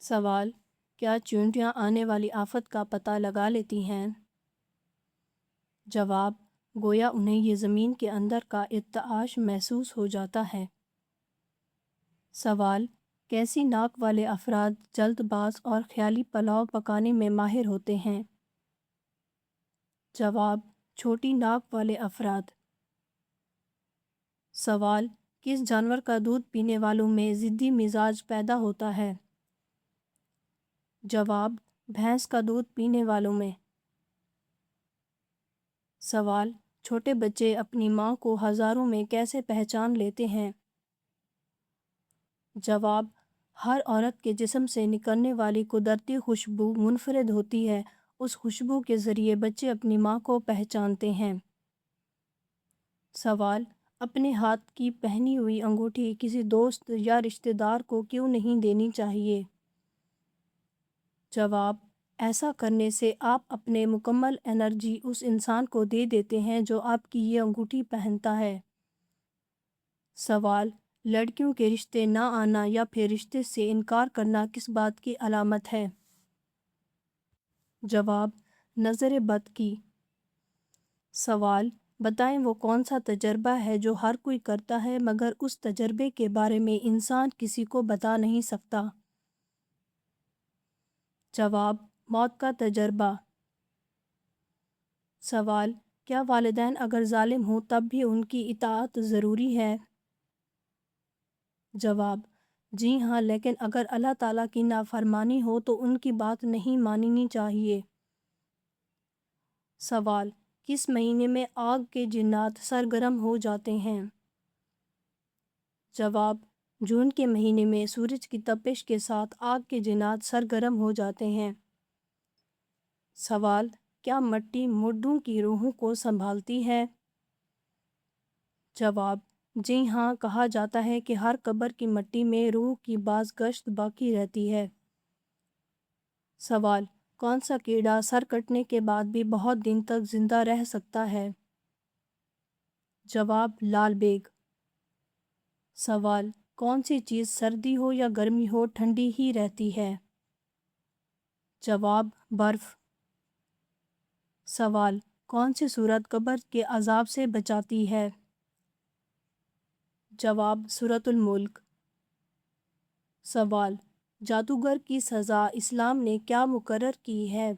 سوال: کیا چیونٹیاں آنے والی آفت کا پتہ لگا لیتی ہیں؟ جواب: گویا انہیں یہ زمین کے اندر کا ارتعاش محسوس ہو جاتا ہے۔ سوال: کیسی ناک والے افراد جلد باز اور خیالی پلاؤ پکانے میں ماہر ہوتے ہیں؟ جواب: چھوٹی ناک والے افراد۔ سوال: کس جانور کا دودھ پینے والوں میں ضدی مزاج پیدا ہوتا ہے؟ جواب: بھینس کا دودھ پینے والوں میں۔ سوال: چھوٹے بچے اپنی ماں کو ہزاروں میں کیسے پہچان لیتے ہیں؟ جواب: ہر عورت کے جسم سے نکلنے والی قدرتی خوشبو منفرد ہوتی ہے، اس خوشبو کے ذریعے بچے اپنی ماں کو پہچانتے ہیں۔ سوال: اپنے ہاتھ کی پہنی ہوئی انگوٹھی کسی دوست یا رشتہ دار کو کیوں نہیں دینی چاہیے؟ جواب: ایسا کرنے سے آپ اپنے مکمل انرجی اس انسان کو دے دیتے ہیں جو آپ کی یہ انگوٹھی پہنتا ہے۔ سوال: لڑکیوں کے رشتے نہ آنا یا پھر رشتے سے انکار کرنا کس بات کی علامت ہے؟ جواب: نظر بد کی۔ سوال: بتائیں وہ کون سا تجربہ ہے جو ہر کوئی کرتا ہے مگر اس تجربے کے بارے میں انسان کسی کو بتا نہیں سکتا؟ جواب: موت کا تجربہ۔ سوال: کیا والدین اگر ظالم ہوں تب بھی ان کی اطاعت ضروری ہے؟ جواب: جی ہاں، لیکن اگر اللہ تعالیٰ کی نافرمانی ہو تو ان کی بات نہیں ماننی چاہیے۔ سوال: کس مہینے میں آگ کے جنات سرگرم ہو جاتے ہیں؟ جواب: جون کے مہینے میں سورج کی تپش کے ساتھ آگ کے جنات سرگرم ہو جاتے ہیں۔ سوال: کیا مٹی مردوں کی روحوں کو سنبھالتی ہے؟ جواب: جی ہاں، کہا جاتا ہے کہ ہر قبر کی مٹی میں روح کی باز گشت باقی رہتی ہے۔ سوال: کون سا کیڑا سر کٹنے کے بعد بھی بہت دن تک زندہ رہ سکتا ہے؟ جواب: لال بیگ۔ سوال: کون سی چیز سردی ہو یا گرمی ہو ٹھنڈی ہی رہتی ہے؟ جواب: برف۔ سوال: کون سی سورت قبر کے عذاب سے بچاتی ہے؟ جواب: سورۃ الملک۔ سوال: جادوگر کی سزا اسلام نے کیا مقرر کی ہے؟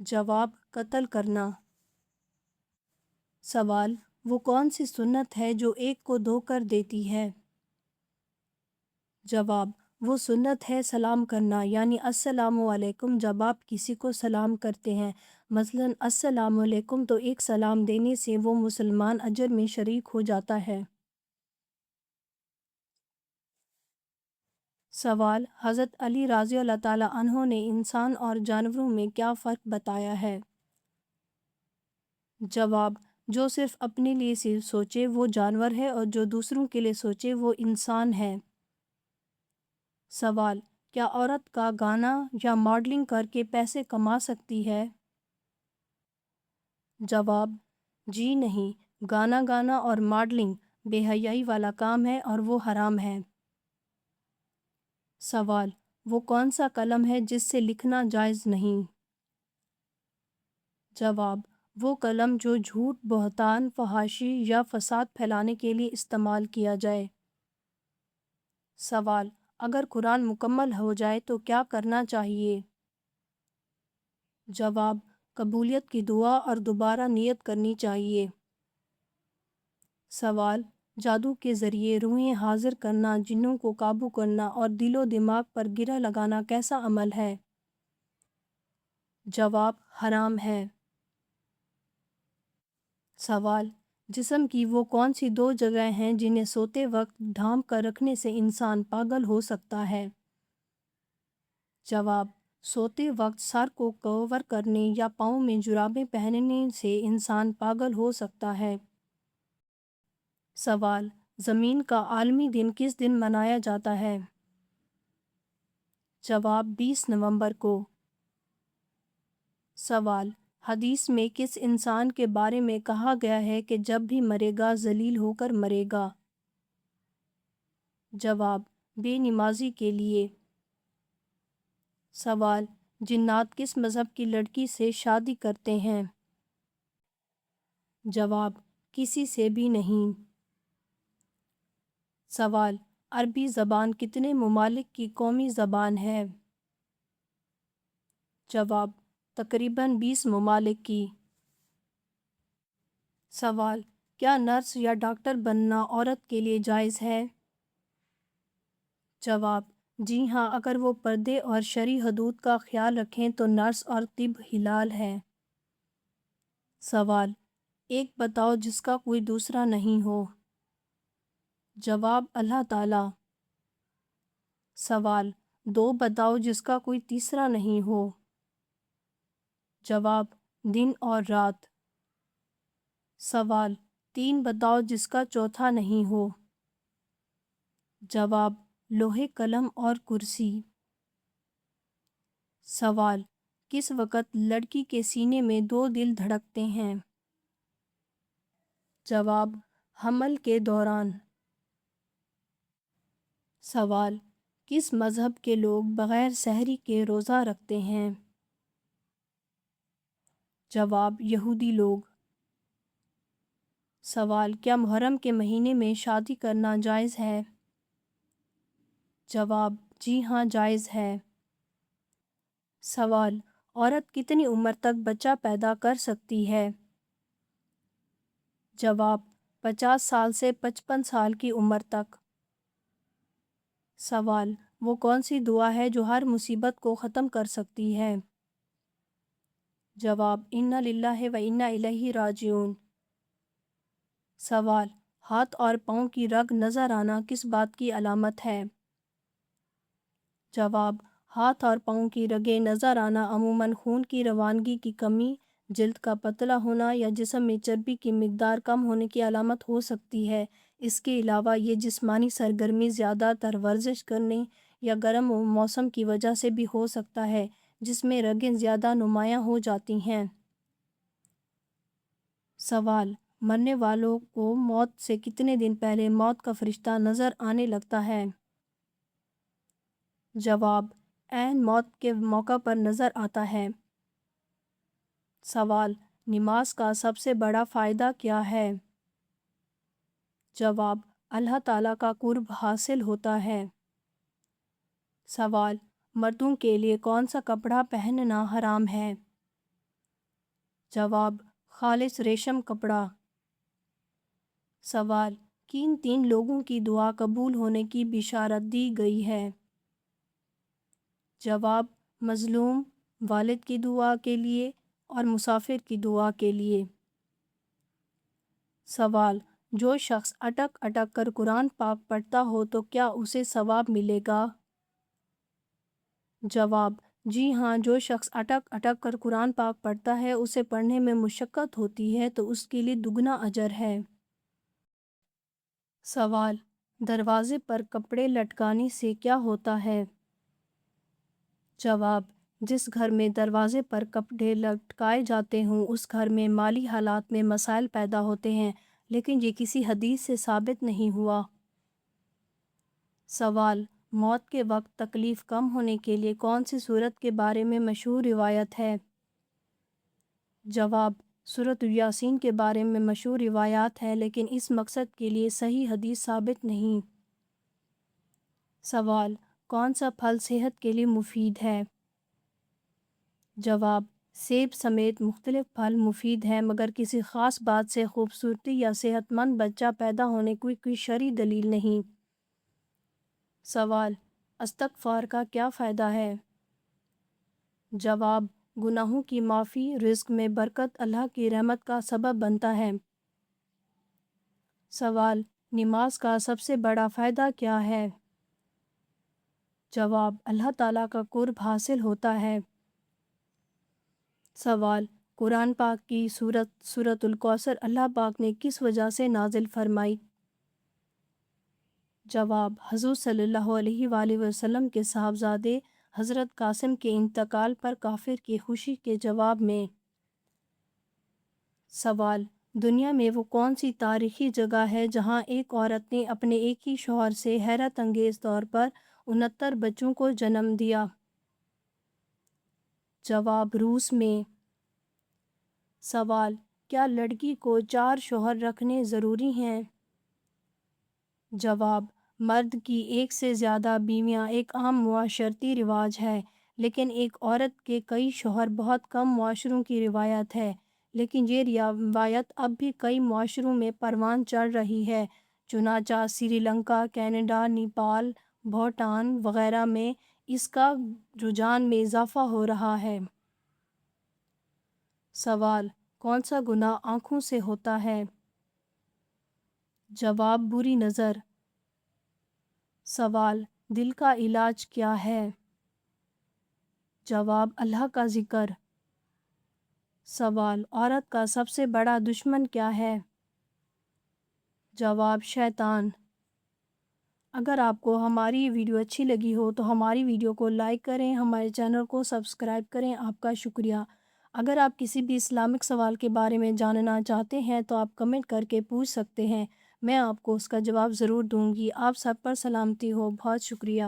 جواب: قتل کرنا۔ سوال: وہ کون سی سنت ہے جو ایک کو دو کر دیتی ہے؟ جواب: وہ سنت ہے سلام کرنا، یعنی السلام علیکم جب آپ کسی کو سلام کرتے ہیں، مثلاً السلام علیکم، تو ایک سلام دینے سے وہ مسلمان اجر میں شریک ہو جاتا ہے۔ سوال: حضرت علی رضی اللہ تعالیٰ عنہ نے انسان اور جانوروں میں کیا فرق بتایا ہے؟ جواب: جو صرف اپنے لیے سوچے وہ جانور ہے اور جو دوسروں کے لیے سوچے وہ انسان ہے۔ سوال: کیا عورت کا گانا یا ماڈلنگ کر کے پیسے کما سکتی ہے؟ جواب: جی نہیں، گانا اور ماڈلنگ بے حیائی والا کام ہے اور وہ حرام ہے۔ سوال: وہ کون سا قلم ہے جس سے لکھنا جائز نہیں؟ جواب: وہ قلم جو جھوٹ، بہتان، فحاشی یا فساد پھیلانے کے لیے استعمال کیا جائے۔ سوال: اگر قرآن مکمل ہو جائے تو کیا کرنا چاہیے؟ جواب: قبولیت کی دعا اور دوبارہ نیت کرنی چاہیے۔ سوال: جادو کے ذریعے روحیں حاضر کرنا، جنوں کو قابو کرنا اور دل و دماغ پر گرہ لگانا کیسا عمل ہے؟ جواب: حرام ہے۔ سوال: جسم کی وہ کون سی دو جگہیں ہیں جنہیں سوتے وقت ڈھانپ کر رکھنے سے انسان پاگل ہو سکتا ہے؟ جواب: سوتے وقت سر کو کور کرنے یا پاؤں میں جرابیں پہننے سے انسان پاگل ہو سکتا ہے۔ سوال: زمین کا عالمی دن کس دن منایا جاتا ہے؟ جواب: 20 نومبر کو۔ سوال: حدیث میں کس انسان کے بارے میں کہا گیا ہے کہ جب بھی مرے گا ذلیل ہو کر مرے گا؟ جواب: بے نمازی کے لیے۔ سوال: جنات کس مذہب کی لڑکی سے شادی کرتے ہیں؟ جواب: کسی سے بھی نہیں۔ سوال: عربی زبان کتنے ممالک کی قومی زبان ہے؟ جواب: تقریباً 20 ممالک کی۔ سوال: کیا نرس یا ڈاکٹر بننا عورت کے لیے جائز ہے؟ جواب: جی ہاں، اگر وہ پردے اور شرعی حدود کا خیال رکھیں تو نرس اور طب حلال ہے۔ سوال: ایک بتاؤ جس کا کوئی دوسرا نہیں ہو۔ جواب: اللہ تعالی۔ سوال: دو بتاؤ جس کا کوئی تیسرا نہیں ہو۔ جواب: دن اور رات۔ سوال: تین بتاؤ جس کا چوتھا نہیں ہو۔ جواب: لوح قلم اور کرسی۔ سوال: کس وقت لڑکی کے سینے میں 2 دل دھڑکتے ہیں؟ جواب: حمل کے دوران۔ سوال: کس مذہب کے لوگ بغیر سحری کے روزہ رکھتے ہیں؟ جواب: یہودی لوگ۔ سوال: کیا محرم کے مہینے میں شادی کرنا جائز ہے؟ جواب: جی ہاں، جائز ہے۔ سوال: عورت کتنی عمر تک بچہ پیدا کر سکتی ہے؟ جواب: 50 سال سے 55 سال کی عمر تک۔ سوال: وہ کون سی دعا ہے جو ہر مصیبت کو ختم کر سکتی ہے؟ جواب: انا للہ و انا الیہ راجعون۔ سوال: ہاتھ اور پاؤں کی رگ نظر آنا کس بات کی علامت ہے؟ جواب: ہاتھ اور پاؤں کی رگیں نظر آنا عموماً خون کی روانگی کی کمی، جلد کا پتلا ہونا یا جسم میں چربی کی مقدار کم ہونے کی علامت ہو سکتی ہے۔ اس کے علاوہ یہ جسمانی سرگرمی، زیادہ تر ورزش کرنے یا گرم موسم کی وجہ سے بھی ہو سکتا ہے، جس میں رگیں زیادہ نمایاں ہو جاتی ہیں۔ سوال: مرنے والوں کو موت سے کتنے دن پہلے موت کا فرشتہ نظر آنے لگتا ہے؟ جواب: عین موت کے موقع پر نظر آتا ہے۔ سوال: نماز کا سب سے بڑا فائدہ کیا ہے؟ جواب: اللہ تعالیٰ کا قرب حاصل ہوتا ہے۔ سوال: مردوں کے لیے کون سا کپڑا پہننا حرام ہے؟ جواب: خالص ریشم کپڑا۔ سوال: کن 3 لوگوں کی دعا قبول ہونے کی بشارت دی گئی ہے؟ جواب: مظلوم، والد کی دعا کے لیے اور مسافر کی دعا کے لیے۔ سوال: جو شخص اٹک اٹک کر قرآن پاک پڑھتا ہو تو کیا اسے ثواب ملے گا؟ جواب: جی ہاں، جو شخص اٹک اٹک کر قرآن پاک پڑھتا ہے، اسے پڑھنے میں مشقت ہوتی ہے تو اس کے لیے دگنا اجر ہے۔ سوال: دروازے پر کپڑے لٹکانے سے کیا ہوتا ہے؟ جواب: جس گھر میں دروازے پر کپڑے لٹکائے جاتے ہوں اس گھر میں مالی حالات میں مسائل پیدا ہوتے ہیں، لیکن یہ کسی حدیث سے ثابت نہیں ہوا۔ سوال: موت کے وقت تکلیف کم ہونے کے لیے کون سی سورت کے بارے میں مشہور روایت ہے؟ جواب: سورۃ یاسین کے بارے میں مشہور روایات ہے، لیکن اس مقصد کے لیے صحیح حدیث ثابت نہیں۔ سوال: کون سا پھل صحت کے لیے مفید ہے؟ جواب: سیب سمیت مختلف پھل مفید ہیں، مگر کسی خاص بات سے خوبصورتی یا صحت مند بچہ پیدا ہونے کی کوئی شرعی دلیل نہیں۔ سوال: استغفار کا کیا فائدہ ہے؟ جواب: گناہوں کی معافی، رزق میں برکت، اللہ کی رحمت کا سبب بنتا ہے۔ سوال: نماز کا سب سے بڑا فائدہ کیا ہے؟ جواب: اللہ تعالیٰ کا قرب حاصل ہوتا ہے۔ سوال: قرآن پاک کی سورۃ الکوثر اللہ پاک نے کس وجہ سے نازل فرمائی؟ جواب: حضور صلی اللہ علیہ وآلہ وسلم کے صاحبزادے حضرت قاسم کے انتقال پر کافر کی خوشی کے جواب میں۔ سوال: دنیا میں وہ کون سی تاریخی جگہ ہے جہاں ایک عورت نے اپنے ایک ہی شوہر سے حیرت انگیز طور پر 69 بچوں کو جنم دیا؟ جواب روس میں۔ سوال: کیا لڑکی کو 4 شوہر رکھنے ضروری ہیں؟ جواب: مرد کی ایک سے زیادہ بیویاں ایک عام معاشرتی رواج ہے، لیکن ایک عورت کے کئی شوہر بہت کم معاشروں کی روایت ہے۔ لیکن یہ روایت اب بھی کئی معاشروں میں پروان چڑھ رہی ہے، چنانچہ سری لنکا، کینیڈا، نیپال، بھوٹان وغیرہ میں اس کا رجحان میں اضافہ ہو رہا ہے۔ سوال: کون سا گناہ آنکھوں سے ہوتا ہے؟ جواب: بری نظر۔ سوال: دل کا علاج کیا ہے؟ جواب: اللہ کا ذکر۔ سوال: عورت کا سب سے بڑا دشمن کیا ہے؟ جواب: شیطان۔ اگر آپ کو ہماری ویڈیو اچھی لگی ہو تو ہماری ویڈیو کو لائک کریں، ہمارے چینل کو سبسکرائب کریں۔ آپ کا شکریہ۔ اگر آپ کسی بھی اسلامک سوال کے بارے میں جاننا چاہتے ہیں تو آپ کمنٹ کر کے پوچھ سکتے ہیں، میں آپ کو اس کا جواب ضرور دوں گی۔ آپ سب پر سلامتی ہو، بہت شکریہ۔